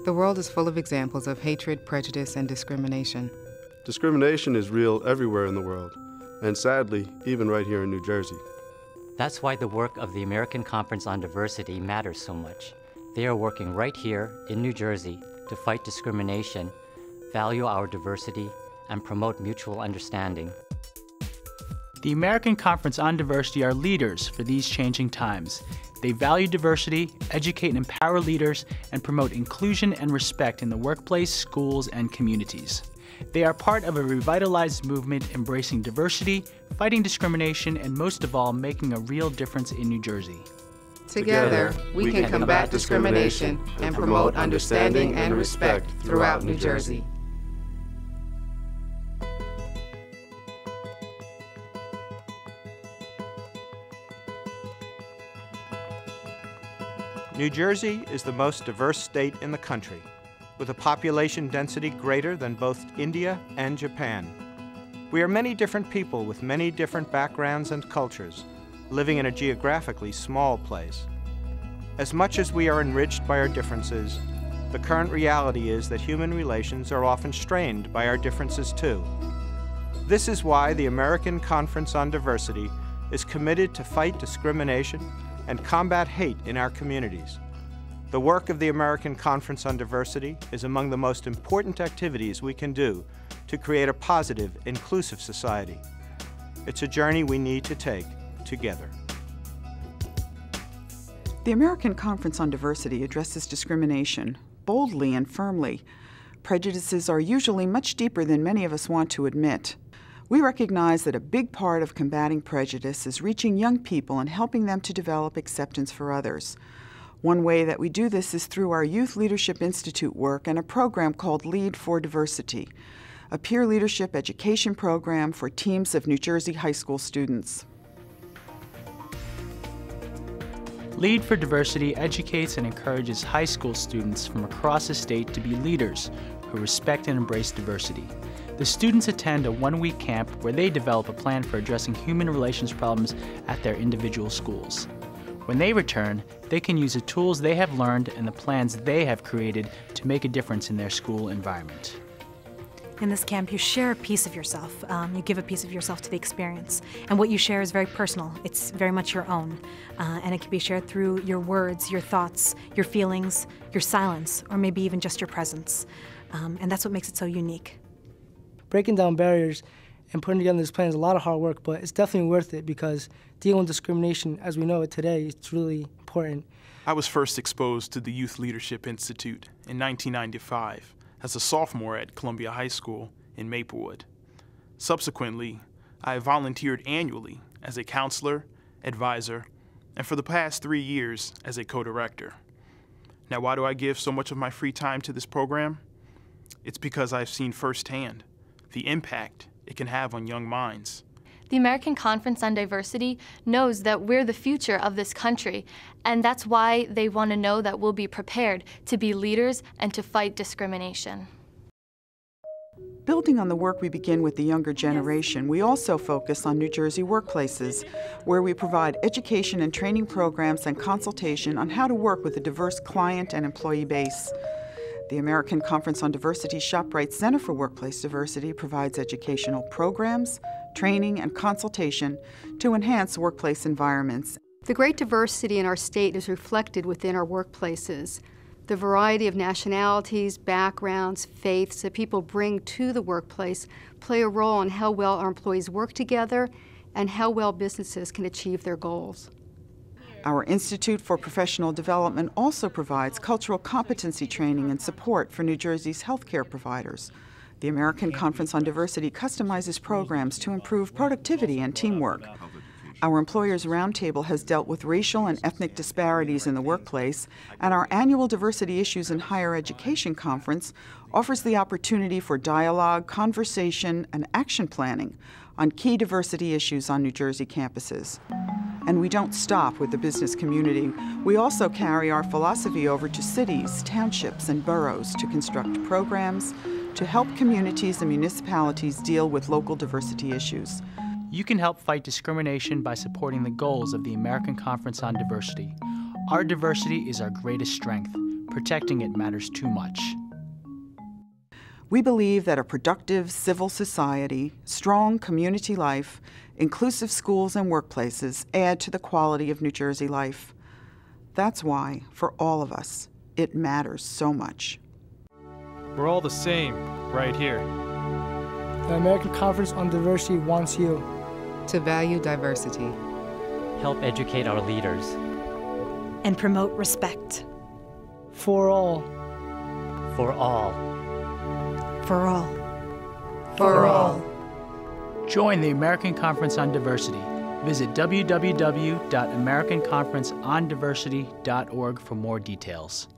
The world is full of examples of hatred, prejudice, and discrimination. Discrimination is real everywhere in the world, and sadly, even right here in New Jersey. That's why the work of the American Conference on Diversity matters so much. They are working right here in New Jersey to fight discrimination, value our diversity, and promote mutual understanding. The American Conference on Diversity are leaders for these changing times. They value diversity, educate and empower leaders, and promote inclusion and respect in the workplace, schools, and communities. They are part of a revitalized movement embracing diversity, fighting discrimination, and most of all, making a real difference in New Jersey. Together, we can combat discrimination and promote understanding and respect throughout New Jersey. New Jersey is the most diverse state in the country, with a population density greater than both India and Japan. We are many different people with many different backgrounds and cultures, living in a geographically small place. As much as we are enriched by our differences, the current reality is that human relations are often strained by our differences too. This is why the American Conference on Diversity is committed to fight discrimination and combat hate in our communities. The work of the American Conference on Diversity is among the most important activities we can do to create a positive, inclusive society. It's a journey we need to take together. The American Conference on Diversity addresses discrimination boldly and firmly. Prejudices are usually much deeper than many of us want to admit. We recognize that a big part of combating prejudice is reaching young people and helping them to develop acceptance for others. One way that we do this is through our Youth Leadership Institute work and a program called Lead for Diversity, a peer leadership education program for teams of New Jersey high school students. Lead for Diversity educates and encourages high school students from across the state to be leaders who respect and embrace diversity. The students attend a one-week camp where they develop a plan for addressing human relations problems at their individual schools. When they return, they can use the tools they have learned and the plans they have created to make a difference in their school environment. In this camp, you share a piece of yourself. You give a piece of yourself to the experience. And what you share is very personal. It's very much your own. And it can be shared through your words, your thoughts, your feelings, your silence, or maybe even just your presence. And that's what makes it so unique. Breaking down barriers and putting together this plan is a lot of hard work, but it's definitely worth it because dealing with discrimination as we know it today is really important. I was first exposed to the Youth Leadership Institute in 1995 as a sophomore at Columbia High School in Maplewood. Subsequently, I volunteered annually as a counselor, advisor, and for the past 3 years as a co-director. Now, why do I give so much of my free time to this program? It's because I've seen firsthand the impact it can have on young minds. The American Conference on Diversity knows that we're the future of this country, and that's why they want to know that we'll be prepared to be leaders and to fight discrimination. Building on the work we begin with the younger generation, we also focus on New Jersey workplaces, where we provide education and training programs and consultation on how to work with a diverse client and employee base. The American Conference on Diversity ShopRite Center for Workplace Diversity provides educational programs, training, and consultation to enhance workplace environments. The great diversity in our state is reflected within our workplaces. The variety of nationalities, backgrounds, faiths that people bring to the workplace play a role in how well our employees work together and how well businesses can achieve their goals. Our Institute for Professional Development also provides cultural competency training and support for New Jersey's healthcare providers. The American Conference on Diversity customizes programs to improve productivity and teamwork. Our Employers Roundtable has dealt with racial and ethnic disparities in the workplace, and our annual Diversity Issues in Higher Education Conference offers the opportunity for dialogue, conversation, and action planning on key diversity issues on New Jersey campuses. And we don't stop with the business community. We also carry our philosophy over to cities, townships, and boroughs to construct programs to help communities and municipalities deal with local diversity issues. You can help fight discrimination by supporting the goals of the American Conference on Diversity. Our diversity is our greatest strength. protecting it matters too much. We believe that a productive civil society, strong community life, inclusive schools and workplaces add to the quality of New Jersey life. That's why, for all of us, it matters so much. We're all the same, right here. The American Conference on Diversity wants you to value diversity, help educate our leaders, and promote respect. For all. For all. For all. For all. Join the American Conference on Diversity. Visit www.americanconferenceondiversity.org for more details.